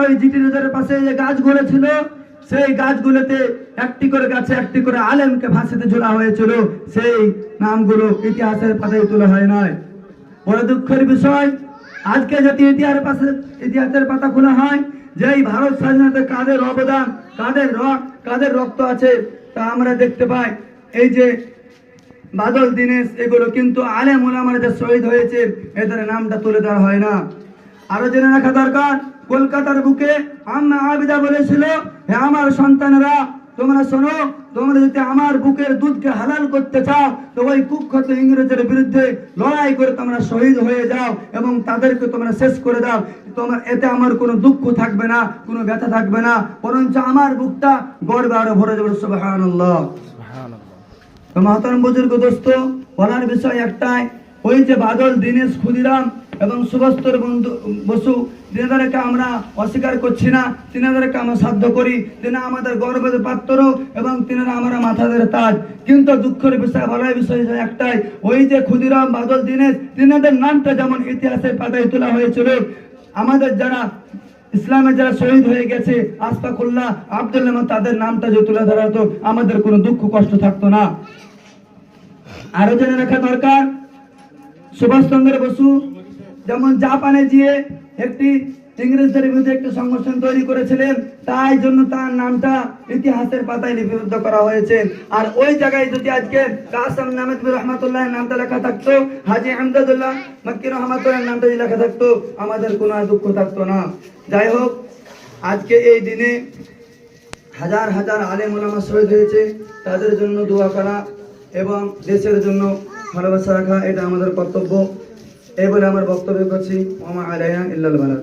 ওই জিটি রোডের পাশে যে গাছগুলো ছিল, সেই গাছগুলোতে একটি করে গাছে একটি করে আলেমকে ফাঁসিতে ঝোলা হয়েছিল। সেই নামগুলো ইতিহাসের পাতায় তোলা হয় নাই। বড় দুঃখের বিষয়, আজকে যদি ইতিহাসের পাতা খোলা হয় যে এই ভারত স্বাধীনতায় কাদের অবদান, কাদের রক্ত আছে, তা আমরা দেখতে পাই। এই যে বাদল দীনেশ, এগুলো কিন্তু আলেম ওলামারা যে শহীদ হয়েছে, এদের নামটা তুলে দেওয়া হয় না। আরো জেনে রাখা দরকার, কলকাতার বুকে আম্মা আবিদা বলেছিল, হে আমার সন্তানেরা, তোমরা শোনো, তোমরা যদি আমার বুকের দুধকে হালাল করতে চাও, তো ওই কুখ্যাত ইংরেজের বিরুদ্ধে লড়াই করে তোমরা শহীদ হয়ে যাও এবং তাদেরকে তোমরা শেষ করে দাও। তোমার এতে আমার কোনো দুঃখ থাকবে না, কোনো ব্যথা থাকবে না, বরঞ্চ আমার বুকটা গর্বে আরো ভরে যাবে। সুবহানাল্লাহ। তো মহতরম বুজুর্গ দোস্ত, বলার বিষয় একটাই, ওই যে বাদল দীনেশ, ক্ষুদিরাম এবং সুভাষচন্দ্র বসু, তিনাদেরকে আমরা অস্বীকার করছি না, তিনাদেরকে আমরা শ্রদ্ধা করি, তিনারা আমাদের গর্বের পাত্র এবং তিনারা আমরা মাথাদের তাজ। কিন্তু দুঃখের বিষয়, বলার বিষয় একটাই, ওই যে ক্ষুদিরাম, বাদল দীনেশ, তিনাদের নামটা যেমন ইতিহাসের পাতায় তোলা হয়েছিল, আমাদের যারা ইসলামে যারা শহীদ হয়ে গেছে, আশফাকুল্লাহ, আব্দুল্লাহ, তাদের নামটা যদি তুলে ধরা হতো, আমাদের কোনো দুঃখ কষ্ট থাকতো না। আরো জেনে রাখা দরকার, সুভাষচন্দ্র বসু যেমন জাপানে গিয়ে একটি ইংরেজদের বিরুদ্ধে একটি সংগঠন তৈরি করেছিলেন, তাই জন্য তার নামটা ইতিহাসের পাতায় লিপিবদ্ধ করা হয়েছে। আর ওই জায়গায় যদি আজকে কাসেম নামেদুর রহমাতুল্লাহ নামটা লেখা থাকতো, হাজী আমদাদুল্লাহ মক্কি রহমাতুল্লাহ নামটা লেখা থাকতো, আমাদের কোনো দুঃখ থাকতো না। যাই হোক, আজকে এই দিনে হাজার হাজার আলেম ওলামা শহীদ হয়েছে, তাদের জন্য দোয়া করা এবং দেশের জন্য ভালোবাসা রাখা, এটা আমাদের কর্তব্য। এই বলে আমার বক্তব্য করছি। ওমা আলাইনা ইল্লাল বালাগ।